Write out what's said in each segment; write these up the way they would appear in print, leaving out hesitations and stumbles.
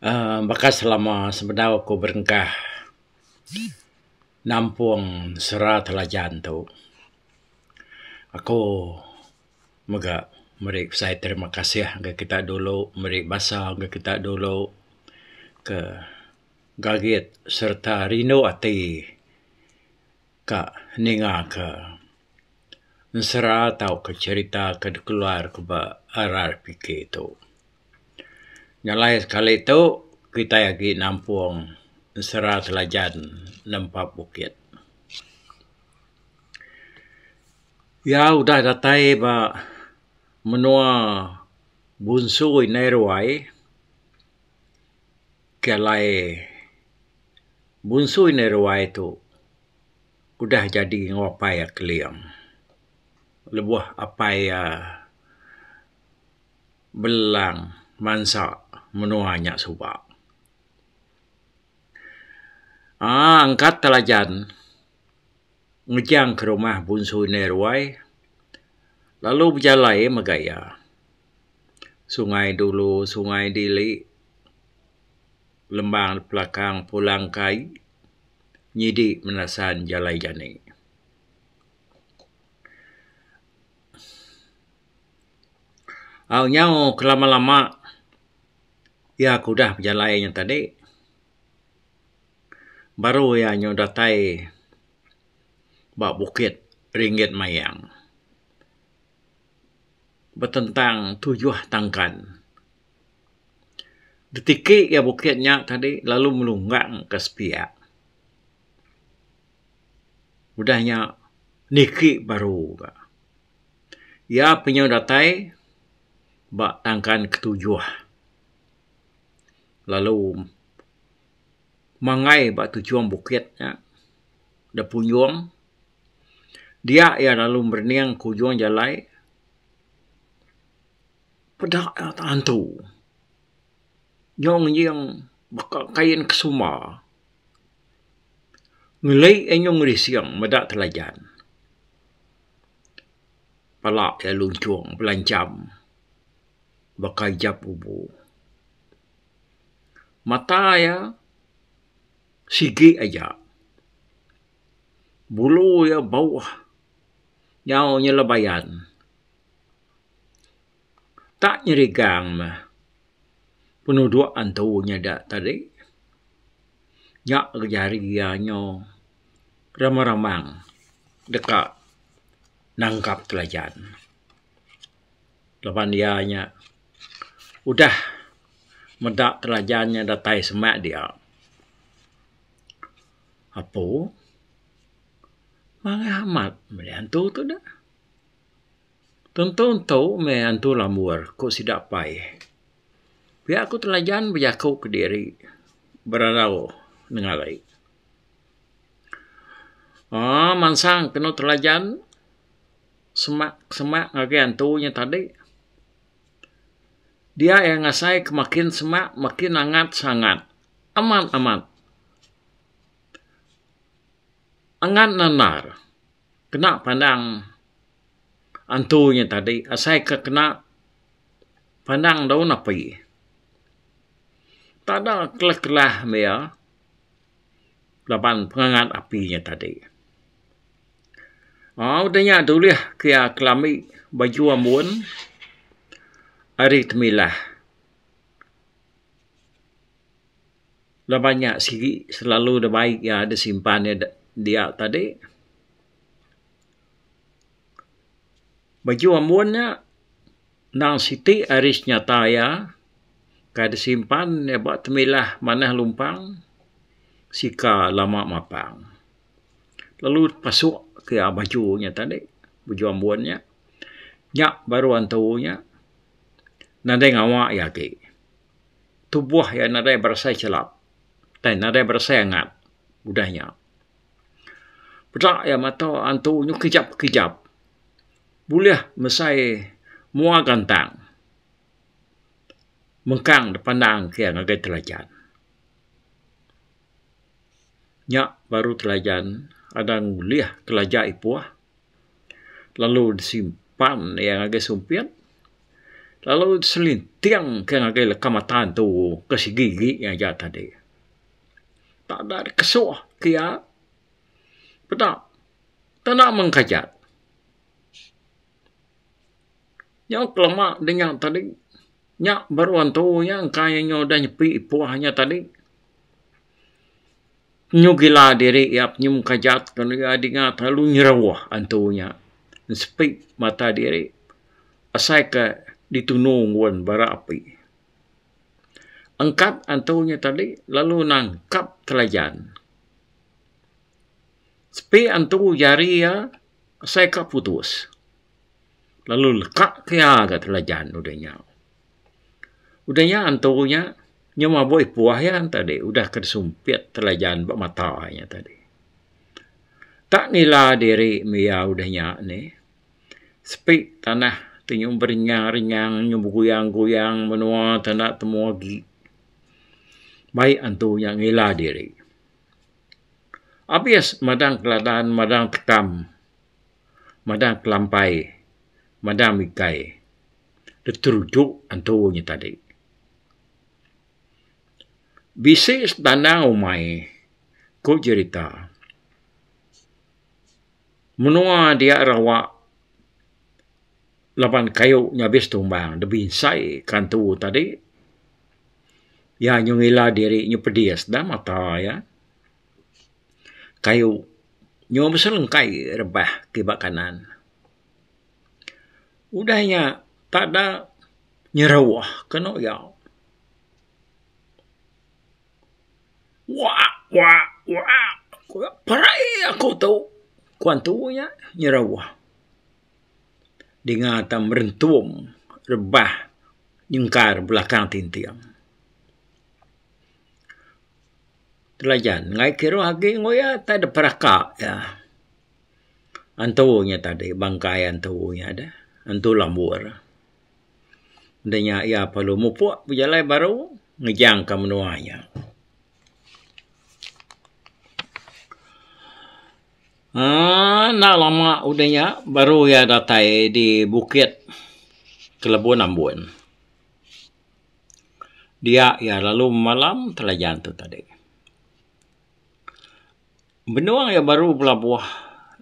Maka selama sebenarnya aku berengkah nampung sera telajan tu, aku mega merik saya terima kasih ke kita dulu, merik basa ke kita dulu ke gagit serta rino ati ka ninga ke sera atau ke cerita ke keluar ke ba RRPK itu. Nyalai sekali itu kita lagi nampung sera telajan nampak bukit. Ya udah datai ba menua bunsu ineruai kelai bunsu ineruai itu udah jadi ngopai keliang. Lebuh apa ya belang mansa menuanya subak. Angkat telajan ngejang ke rumah bunsu Nerwai, lalu berjalai megaya. Sungai dulu, sungai dili, lembang belakang pulang kai, nyidi menasan jalai jani. Nyau kelama-lama, ya aku dah berjalainya tadi. Baru ya nyau datai bak bukit ringgit mayang. Bertentang 7 tangkan. Detiki ya bukitnya tadi lalu melunggang ke sepiak. Udahnya niki baru. Ya penyau datai bak tangkan ke-7. Lalu mangai bak tujuan bukitnya. Da punyuang. Dia ya lalu berniang kujuang jalai. Pedak ya tantu. Nyong yang bakal kain kesuma. Ngelai enyong risiang medak telajan. Palak ya luncung pelancam. Bakal jap ubu. Mata ya sigi aja. Bulu ya bawah. Nyau nyelebayan. Tak nyerigang mah. Penuduk antunya dak tadi. Nyak jari ya nyo ramang-ramang dekat nangkap telajan. Lepas dianya udah medak telajannya datai semak dia. Apa? Mangamat meliantu tu dah. Tentu mehantu lamur ko sidak pai. Pihak aku telajan berjaku ke diri beradau nengalai. Mansang kena telajan semak ngake antunya tadi. Dia yang ngasai kemakin semak makin hangat sangat. Amat. Angat nanar. Kena pandang antunya tadi. Asai ke kena pandang daun api. Tak ada kelah-kelah mea. Lapan pengangat apinya tadi. Udahnya dulu ya. Kia kelami baju amun. Hari temilah. Dah banyak sigi selalu dah baik ya ada simpannya dia tadi. Baju amunnya nang siti aris nyata ya. Kada simpan ya buat temilah manah lumpang. Sika lama mapang. Lalu pasuk ke bajunya tadi. Baju amunnya. Nyak baru antunya. Nadai ngawak ya ke. Tubuh ya nadai bersai celap. Dan nadai bersai hangat. Udahnya. Pedak ya mata antunya kejap-kejap. Boleh mesai mua gantang. Mengkang depandang ke ngagai telajan. Nyak baru telajan. Ada nguliah kelajak ipuah. Lalu disimpan yang agak sumpian. Lalu selintiang ke ngagai kamatan tu ke si gigi yang jat tadi. Tak ada kesuah kia. Pedak. Tak nak mengkajat. Yang kelemak dengan tadi. Nyak baru antu yang kayaknya udah nyepi puahnya tadi. Nyugila diri iap nyum kajat kan dia dengar terlalu nyerawah antunya. Sepi mata diri. Asai ke ditunung wan bara api. Angkat antunya tadi lalu nangkap telajan. Sepi antu jari ya asai ke putus. Lalu lekak kaya ke telajan udahnya. Udahnya antunya nyama boy puah ya tadi udah kesumpit telajan bak matanya tadi. Tak nila diri mia udahnya ni. Sepi tanah tinyum beringang-ringang nyum goyang-goyang menua tanah temu lagi. Baik antunya ngila diri. Habis madang keladan, madang tekam, madang kelampai, madang mikai. Diterujuk antunya tadi. Bisik tanah umai, ku cerita. Menua dia rawak lapan kayu nyabis tumbang, lebih sai kantu tadi. Ya nyungila diri nyupedias dah mata ya. Kayu nyob selengkai rebah kibak kanan. Udahnya tak ada nyerawah kena ya. Wah. Perai aku tahu. Kuantunya nyerawah. Dengan tam merentum rebah nyengkar belakang tintiang. Telajan ngai kira lagi ngoya tak ada perakak ya. Antunya tadi bangkai antunya ada. Antu lambur. Danya ya perlu mupuk berjalan baru ngejang ke menuanya. Nak lama udahnya baru ya datai di Bukit Kelebon Ambon. Dia ya lalu malam telajan tu tadi. Benuang ya baru pelabuh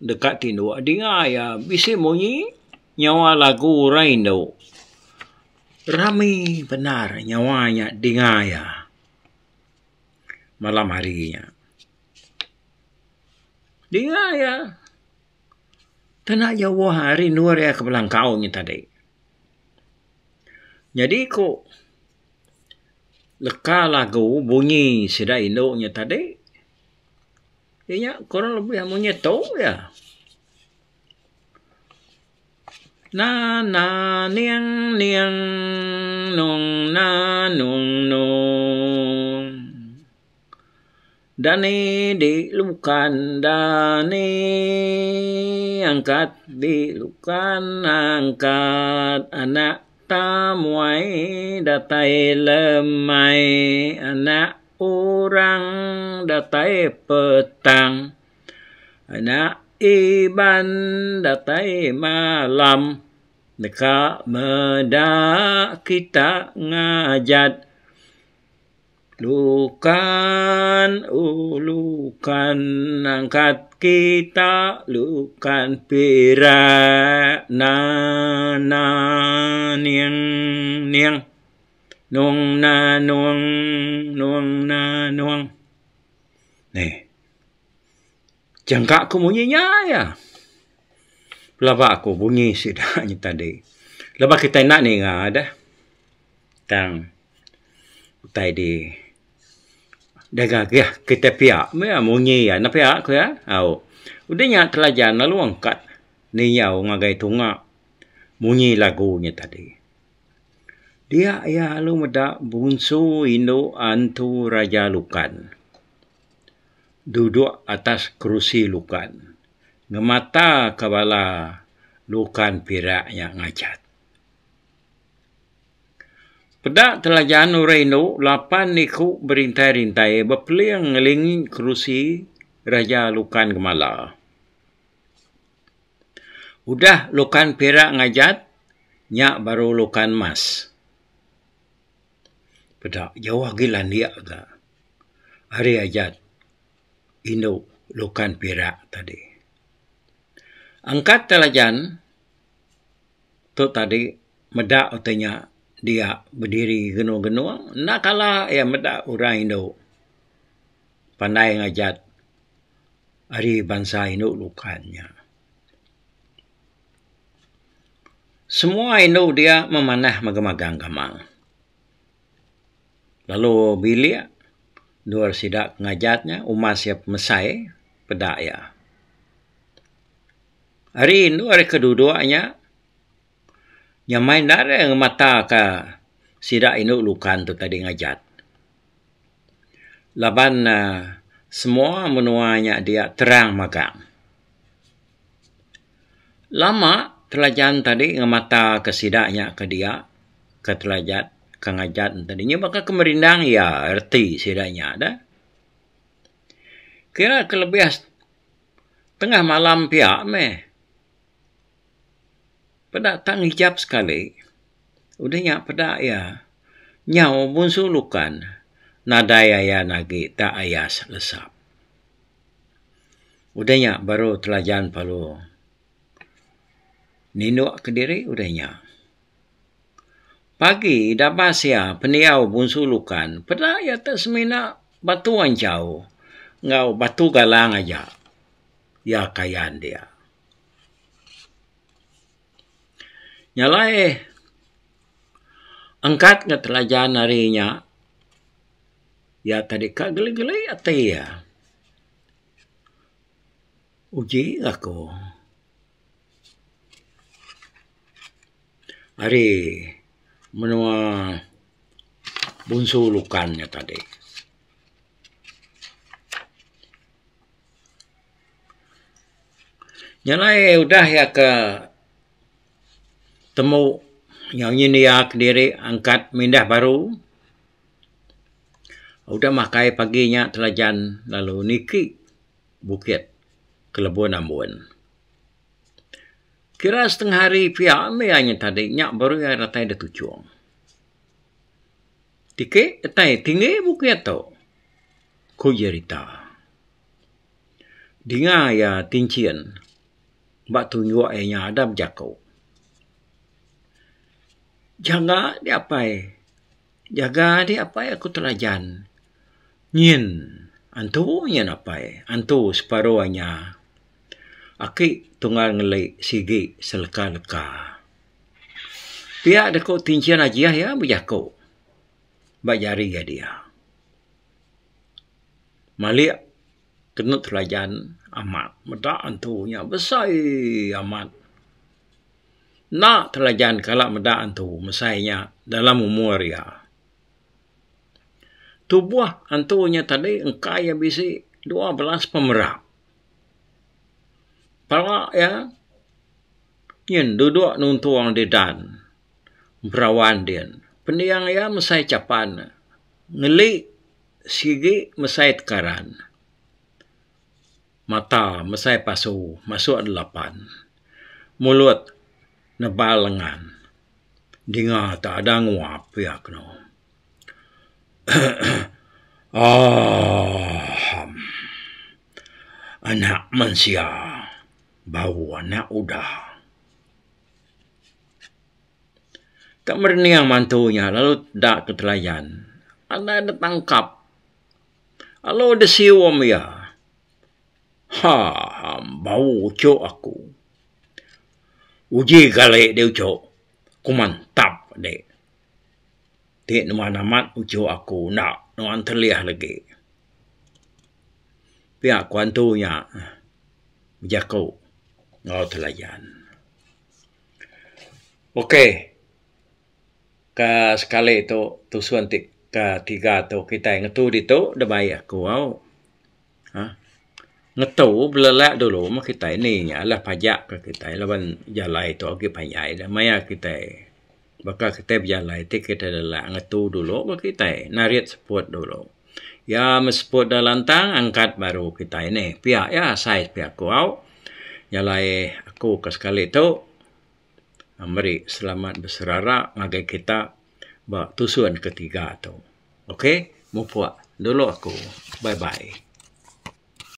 dekat tindu. Dengar ya bisa bunyi nyawa lagu Raindo. Ramai benar nyawanya dengar ya. Malam harinya. Dengar ya. Tanah Jawa hari nur ya ke belakangnya tadi. Jadi kok leka lagu bunyi sida indoknya tadi. Ya kurang lebih amunya tahu ya. Na niang nong nong. Dani dilukan dani angkat dilukan angkat anak tamuai datai lemai anak orang datai petang anak iban datai malam neka meda kita ngajat lukan angkat kita lukan pira na niang nong na nuang. Nih. Jangka aku bunyinya ya. Laba aku bunyi sidahnya tadi. Laba kita nak ni ada. Tang utai di daga ya kita pihak me munyi ya na pihak ko ya au udahnya telajan lalu angkat ni yau ngagai tunga munyi lagunya tadi dia ya lalu meda bunsu indo antu raja lukan duduk atas kerusi lukan ngemata kepala lukan piraknya ngajat. Pedak telajan Ureno, 8 niku berintai-rintai berpeliang ngelingi kerusi Raja Lukan Gemala. Udah Lukan Perak ngajat, Nyak baru lukan mas. Pada jawah gila dia agak. Hari ajat. Ino lukan pirak tadi. Angkat telajan. Tu tadi medak utanya dia berdiri genu-genu. Nak kalah ya medak orang Indo. Pandai ngajat. Hari bangsa Indo lukannya. Semua Indo dia memanah magang-magang gamang. Lalu bilik dua sidak ngajatnya umas siap mesai pedak ya. Hari Indo hari kedua-duanya nyamain dari mata ke sidak Indo lukan tu tadi ngajat. Laban semua menuanya dia terang magang. Lama telajan tadi ngemata ke sidaknya ke dia ke telajat ke ngajat tadinya maka kemerindang ya erti sidaknya ada. Kira kelebih tengah malam pihak pada tak ngijap sekali. Udahnya pada ya nyau bunsu lukan nadaya ya nagi tak ayas lesap. Udahnya baru telajan palu ninduk ke diri udahnya. Pagi dapat sia peniau bunsu lukan. Pada ya tak semina batuan jauh. Ngau batu galang aja. Ya kayan dia. Nyalai angkat ke telajan harinya. Ya tadi kak geli-geli hati ya. Uji aku. Hari menua bunsu lukannya tadi. Nyalai udah ya ke temu yang ini ya ke diri angkat mindah baru. Udah makai paginya telajan lalu niki bukit Kelebon Ambon. Kira setengah hari pihak hanya tadi nyak baru ya ratai ada tujuan. Tike etai tinggi bukit tu. Ku cerita. Dinga ya tincian. Bak tunjuk nya ada berjakau. Jaga dia apa? Jaga dia apa aku telajan. Nyin antu nyin apa? Antu separuhnya. Aki tunggal ngelai sigi seleka-leka. Pihak dekau tincian aja ya berjakau. Bajari ya dia. Malik kenut telajan amat. Medak antunya besar amat. Nak telajan kalak medak antu mesainya dalam umur ya. Tubuh antunya tadi engkai yang bisi 12 pemerak. Palak ya. Yen duduk nuntuang di dan. Berawan dia. Pendiang ya mesai capan. Ngelik sigi mesai tekaran. Mata mesai pasu masuk 8. Mulut nebal lengan. Dengar tak ada nguap ya kena. Anak manusia bau anak udah. Tak merniang mantunya lalu dak ke telayan. Ada tangkap. Lalu ada siwam ya. Bau cok aku. Uji kali dia cok. Ku mantap dek. Dek nama-nama ucok aku. Nak, nuan terlihat lagi. Pihak kuantunya. Berjakau. Ngau telayan. Okey. Ke sekali itu tusuan ketiga tu kita ngetu di tu dah bayar aku. Ngetu belelak dulu mak kita ini lah pajak ke kita lawan jalai tu oke payai dah maya kita bakal kita berjalai ti kita dah ngetu dulu mak kita narit support dulu ya mesport dah lantang angkat baru kita ini pihak ya size pihak kau jalai aku ke sekali tu Mari selamat berserara ngagai kita ba tusuan ketiga tu. Okey, mupuak dulu aku. Bye-bye.